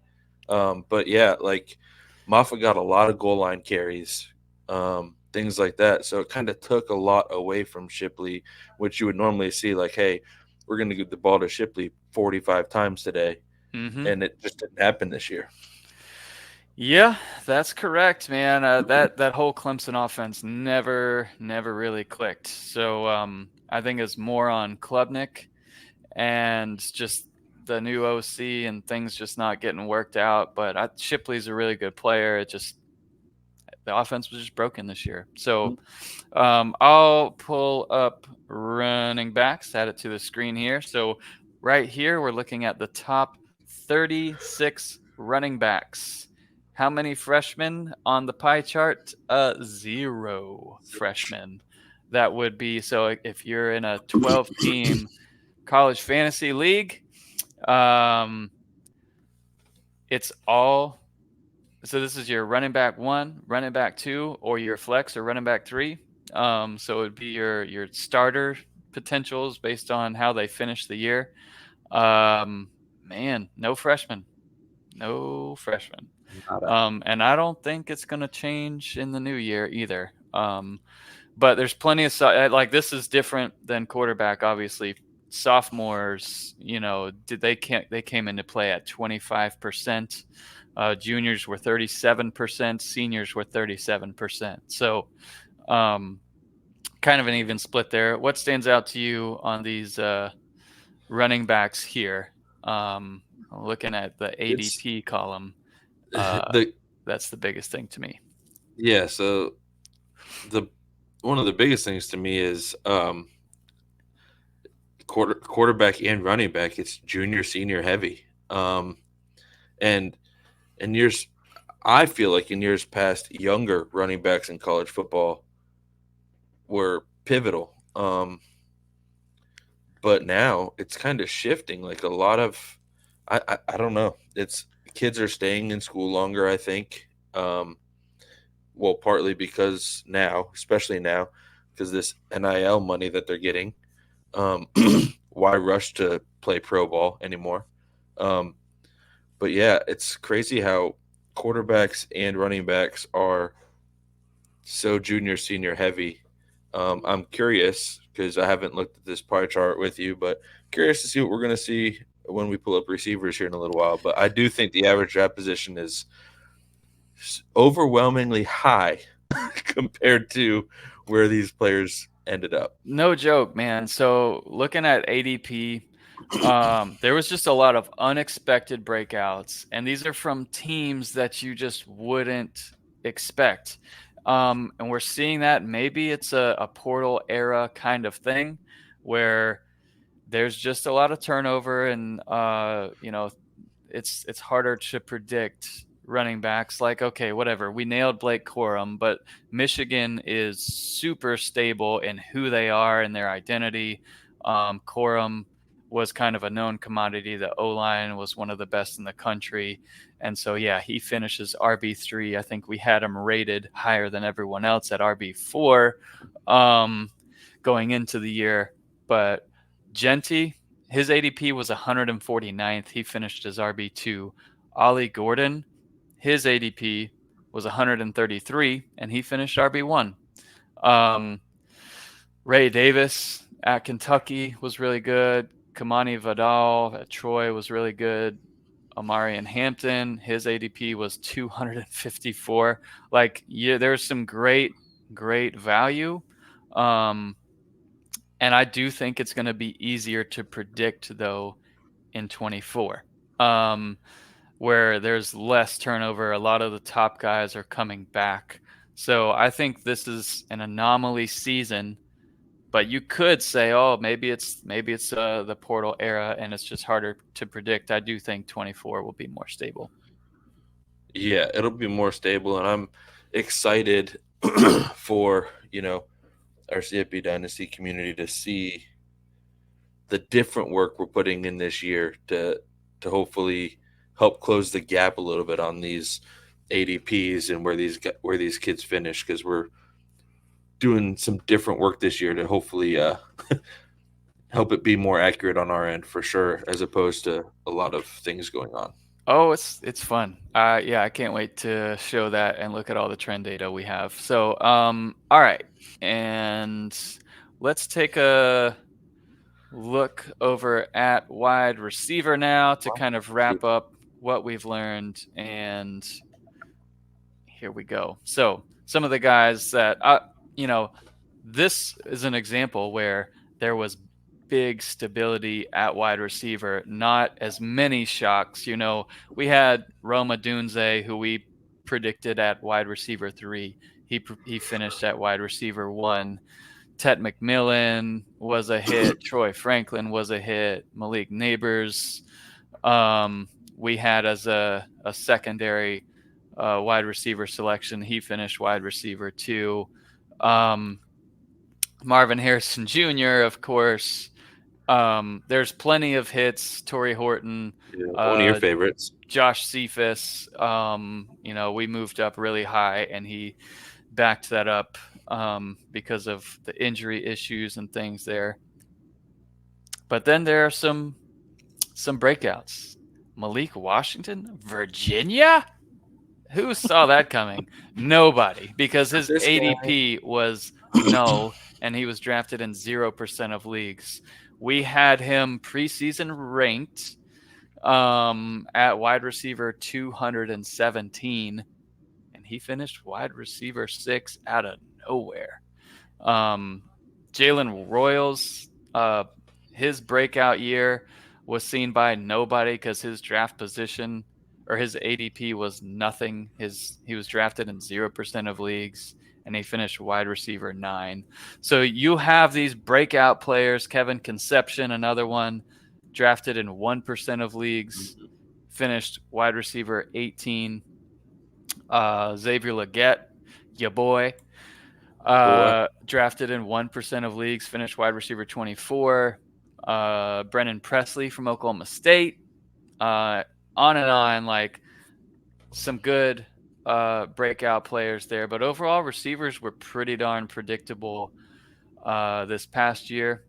But yeah, like Maffa got a lot of goal line carries, things like that. So it kind of took a lot away from Shipley, which you would normally see like, hey, we're going to give the ball to Shipley 45 times today. Mm-hmm. And it just didn't happen this year. Yeah, that's correct, man. That whole Clemson offense never really clicked. So I think it's more on Klubnik and just the new OC and things just not getting worked out. But Shipley's a really good player. The offense was just broken this year. So I'll pull up running backs, add it to the screen here. So right here, we're looking at the top 36 running backs. How many freshmen on the pie chart? 0 freshmen. That would be, so if you're in a 12-team college fantasy league, it's all, so this is your running back 1, running back 2, or your flex or running back 3. So it would be your starter potentials based on how they finish the year. Man, no freshmen. No freshmen. And I don't think it's going to change in the new year either. But there's plenty of like, this is different than quarterback. Obviously, sophomores, they came into play at 25%. Juniors were 37%. Seniors were 37%. So, kind of an even split there. What stands out to you on these running backs here? Looking at the ADP column. That's the biggest thing to me. Yeah, so one of the biggest things to me is quarterback and running back. It's junior, senior heavy. And in years, I feel like in years past, younger running backs in college football were pivotal. But now it's kind of shifting. Like a lot of, I don't know. It's kids are staying in school longer, I think. Well, partly because now, especially now, because this NIL money that they're getting, why rush to play pro ball anymore? But yeah, it's crazy how quarterbacks and running backs are so junior, senior heavy. I'm curious because I haven't looked at this pie chart with you, but curious to see what we're going to see when we pull up receivers here in a little while. But I do think the average draft position is overwhelmingly high compared to where these players ended up. No joke, man. So looking at ADP, there was just a lot of unexpected breakouts, and these are from teams that you just wouldn't expect. And we're seeing that maybe it's a portal era kind of thing where there's just a lot of turnover, and it's harder to predict running backs. Like, okay, whatever, we nailed Blake Corum, but Michigan is super stable in who they are and their identity. Corum was kind of a known commodity. The O-line was one of the best in the country. And so, yeah, he finishes RB3. I think we had him rated higher than everyone else at RB4 going into the year. But Genty, his ADP was 149th. He finished as RB2. Ollie Gordon, his ADP was 133, and he finished RB1. Ray Davis at Kentucky was really good. Kamani Vidal at Troy was really good. Amarian Hampton, his ADP was 254. Like, yeah, there's some great value. And I do think it's going to be easier to predict, though, in 24, where there's less turnover. A lot of the top guys are coming back. So I think this is an anomaly season. But you could say, oh, maybe it's the portal era, and it's just harder to predict. I do think 24 will be more stable. Yeah, it'll be more stable, and I'm excited for our CFB Dynasty community to see the different work we're putting in this year to hopefully help close the gap a little bit on these ADPs and where these kids finish, because we're doing some different work this year to hopefully help it be more accurate on our end, for sure, as opposed to a lot of things going on. Oh, it's fun. Yeah, I can't wait to show that and look at all the trend data we have. So, all right. And let's take a look over at wide receiver now to kind of wrap up what we've learned. And here we go. So some of the guys that, this is an example where there was big stability at wide receiver, not as many shocks. We had Roma Dunze, who we predicted at wide receiver 3. He finished at wide receiver 1. Tet McMillan was a hit. Troy Franklin was a hit. Malik Neighbors we had as a secondary wide receiver selection. He finished wide receiver 2. Marvin Harrison Jr., of course. There's plenty of hits. Torrey Horton. Yeah, one of your favorites. Josh Cephas. We moved up really high, and he backed that up because of the injury issues and things there. But then there are some breakouts. Malik Washington, Virginia? Who saw that coming? Nobody, because his ADP was no, and he was drafted in 0% of leagues. We had him preseason ranked at wide receiver 217, and he finished wide receiver 6 out of nowhere. Jalen Royals, his breakout year was seen by nobody because his draft position or his ADP was nothing. He was drafted in 0% of leagues, and he finished wide receiver 9. So you have these breakout players. Kevin Conception, another one, drafted in 1% of leagues, finished wide receiver 18. Xavier Legette, ya boy, drafted in 1% of leagues, finished wide receiver 24. Brennan Presley from Oklahoma State, on and on, like some good breakout players there. But overall, receivers were pretty darn predictable this past year.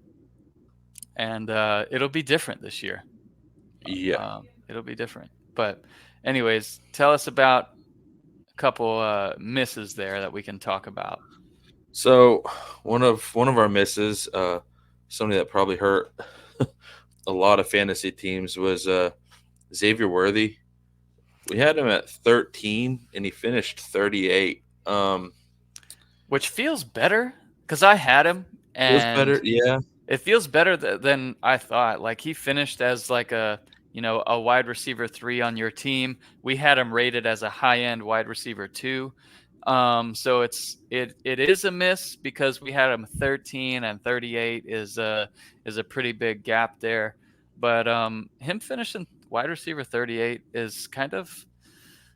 And it'll be different this year. Yeah. It'll be different. But anyways, tell us about a couple misses there that we can talk about. So one of our misses, somebody that probably hurt a lot of fantasy teams, was Xavier Worthy. We had him at 13, and he finished 38. Which feels better because I had him. And feels better, yeah. It feels better than I thought. Like, he finished as like a wide receiver 3 on your team. We had him rated as a high-end wide receiver 2. So it is a miss because we had him 13, and 38 is a pretty big gap there. But him finishing wide receiver 38 is kind of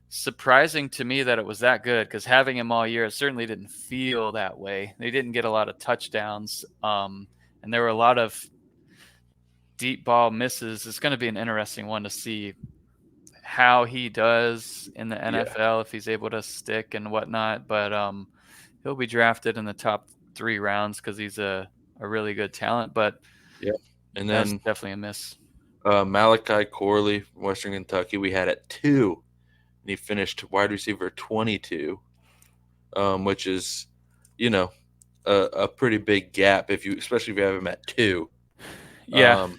surprising to me that it was that good, because having him all year, it certainly didn't feel that way. They didn't get a lot of touchdowns, and there were a lot of deep ball misses. It's going to be an interesting one to see how he does in the NFL, if he's able to stick and whatnot. But he'll be drafted in the top 3 rounds because he's a really good talent. But and that's then definitely a miss. Malachi Corley from Western Kentucky, we had at 2, and he finished wide receiver 22, which is, a pretty big gap especially if you have him at 2. Yeah.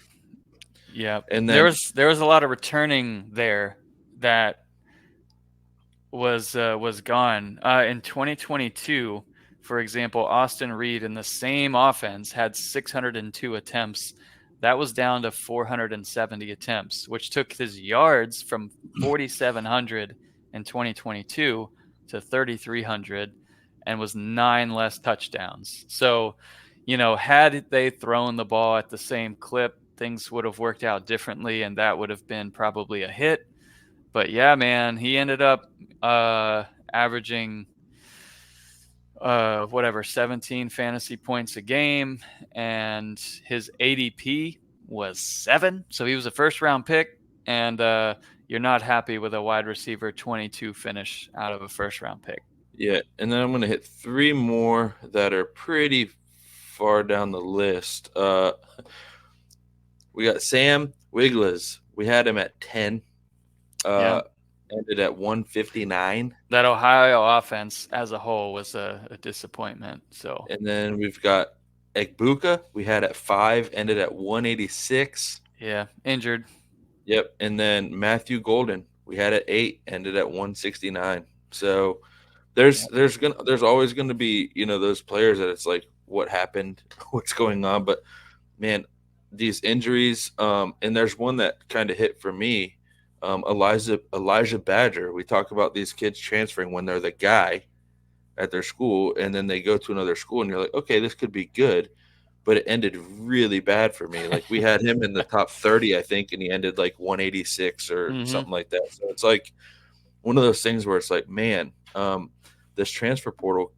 And then there was a lot of returning there that was gone in 2022. For example, Austin Reed in the same offense had 602 attempts. That was down to 470 attempts, which took his yards from 4,700 in 2022 to 3,300, and was 9 less touchdowns. So, had they thrown the ball at the same clip, things would have worked out differently, and that would have been probably a hit. But yeah, man, he ended up averaging 17 fantasy points a game, and his ADP was 7. So he was a first-round pick, and you're not happy with a wide receiver 22 finish out of a first-round pick. Yeah, and then I'm going to hit 3 more that are pretty far down the list. We got Sam Wigglers. We had him at 10. Ended at 159. That Ohio offense as a whole was a disappointment. So, and then we've got Egbuka. We had at 5, ended at 186. Yeah, injured. Yep. And then Matthew Golden, we had at 8, ended at 169. So there's always gonna be, those players that it's like, what happened, what's going on. But man, these injuries, and there's one that kind of hit for me. Elijah Badger. We talk about these kids transferring when they're the guy at their school, and then they go to another school, and you're like, okay, this could be good, but it ended really bad for me. Like, we had him in the top 30, I think, and he ended like 186 or something like that. So it's like one of those things where it's like, man, this transfer portal,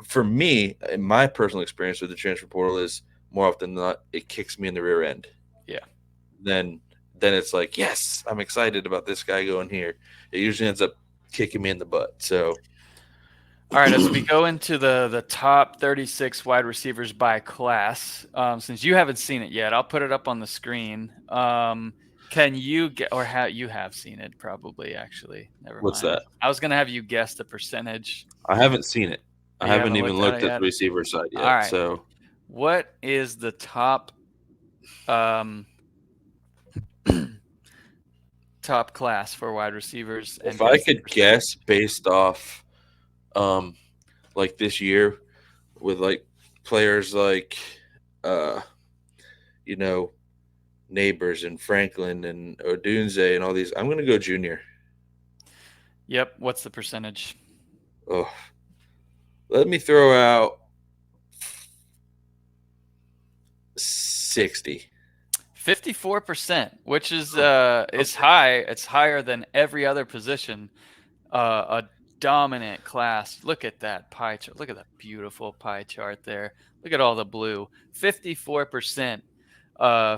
for me, in my personal experience with the transfer portal, is more often than not, it kicks me in the rear end. Yeah. Then it's like, yes, I'm excited about this guy going here. It usually ends up kicking me in the butt. So, all right, as we go into the top 36 wide receivers by class, since you haven't seen it yet, I'll put it up on the screen. Can you get, or you have seen it probably, actually. Never mind. What's that? I was going to have you guess the percentage. I haven't seen it. I haven't even looked at the receiver side yet. All right. So, what is the top top class for wide receivers? If I could guess based off like this year with like players like Neighbors and Franklin and Odunze and all these, I'm going to go junior. Yep. What's the percentage? Oh, let me throw out 60. 54%, which is high. It's higher than every other position. A dominant class. Look at that pie chart. Look at that beautiful pie chart there. Look at all the blue. 54%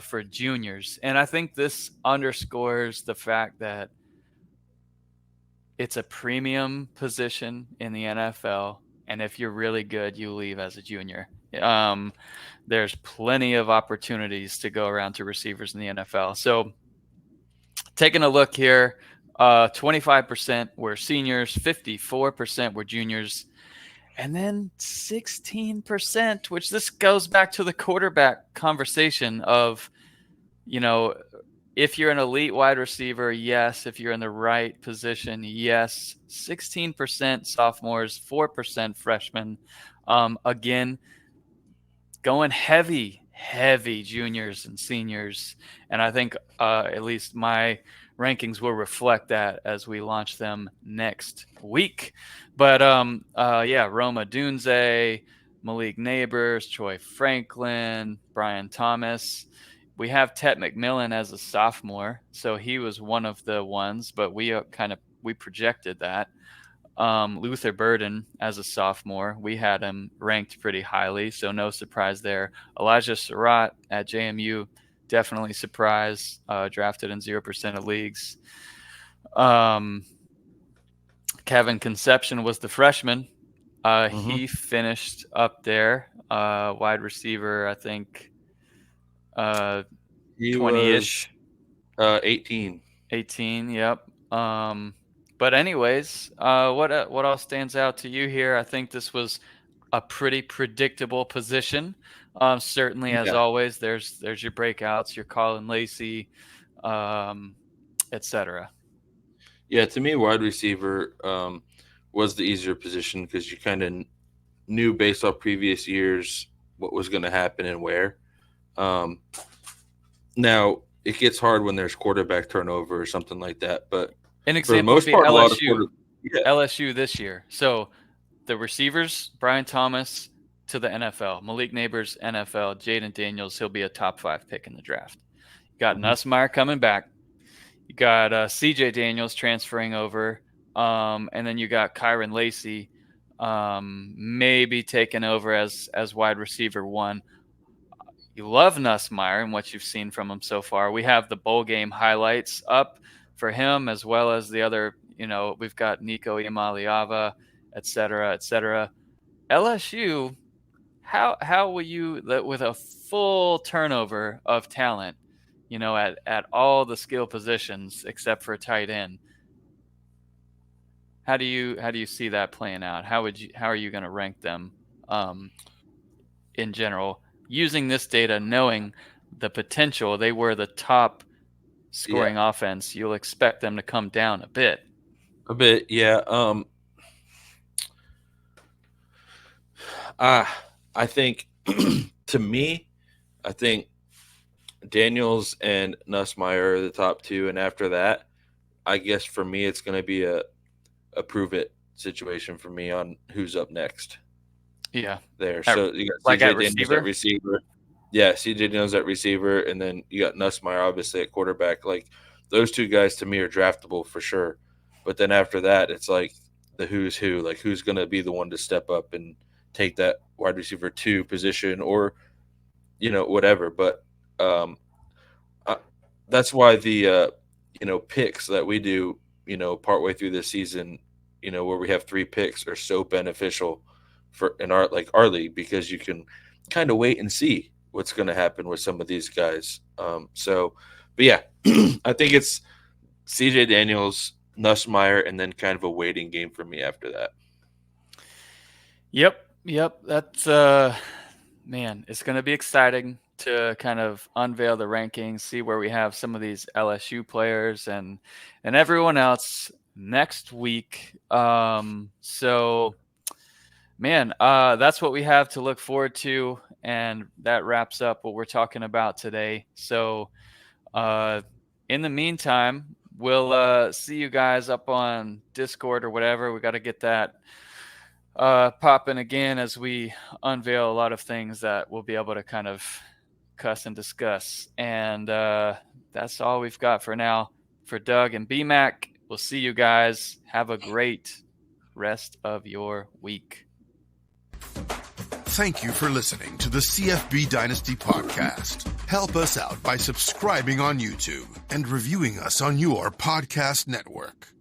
for juniors. And I think this underscores the fact that it's a premium position in the NFL. And if you're really good, you leave as a junior. There's plenty of opportunities to go around to receivers in the NFL. So taking a look here, 25% were seniors, 54% were juniors, and then 16%, which this goes back to the quarterback conversation of, if you're an elite wide receiver, yes. If you're in the right position, yes. 16% sophomores, 4% freshmen. Again, going heavy juniors and seniors. And I think at least my rankings will reflect that as we launch them next week. But Rome Odunze, Malik Neighbors, Troy Franklin, Brian Thomas. We have Tet McMillan as a sophomore, so he was one of the ones, but we projected that. Luther Burden as a sophomore, we had him ranked pretty highly, so no surprise there. Elijah Surratt at JMU, definitely surprise, drafted in 0% of leagues. Kevin Conception was the freshman. He finished up there, wide receiver, I think, He 20-ish. was 18. 18, yep. But anyways, what all stands out to you here? I think this was a pretty predictable position. Certainly, as always, there's your breakouts, your Colin Lacey, etc. Yeah, to me, wide receiver was the easier position because you kind of knew based off previous years what was going to happen and where. Now, it gets hard when there's quarterback turnover or something like that. But an example would be LSU this year. So the receivers, Brian Thomas to the NFL, Malik Neighbors, NFL, Jaden Daniels, he'll be a top 5 pick in the draft. You got Nussmeier coming back. You got CJ Daniels transferring over. And then you got Kyron Lacey maybe taking over as wide receiver 1. You love Nussmeier and what you've seen from him so far. We have the bowl game highlights up for him, as well as the other, we've got Nico Imaliava, et cetera. LSU, how will you, with a full turnover of talent, at all the skill positions except for tight end, how do you see that playing out? How are you going to rank them in general, using this data, knowing the potential? They were the top scoring offense. You'll expect them to come down a bit. Yeah. I think to me, I think Daniels and Nussmeier are the top 2, and after that, I guess for me it's going to be a prove it situation for me on who's up next. Yeah, there. So you got CJ Daniels at receiver. Yeah, CJ Daniels at receiver, and then you got Nussmeier obviously at quarterback. Like those 2 guys to me are draftable for sure. But then after that, it's like the who's who. Like who's going to be the one to step up and take that wide receiver 2 position, or whatever. But that's why the picks that we do partway through this season, where we have 3 picks, are so beneficial for in our league, because you can kind of wait and see what's going to happen with some of these guys. But yeah, I think it's CJ Daniels, Nussmeier, and then kind of a waiting game for me after that. Yep. That's man, it's going to be exciting to kind of unveil the rankings, see where we have some of these LSU players and everyone else next week. So man, that's what we have to look forward to, and that wraps up what we're talking about today. So in the meantime, we'll see you guys up on Discord or whatever. We got to get that popping again as we unveil a lot of things that we'll be able to kind of cuss and discuss. And that's all we've got for now. For Doug and BMAC, we'll see you guys. Have a great rest of your week. Thank you for listening to the CFB Dynasty Podcast. Help us out by subscribing on YouTube and reviewing us on your podcast network.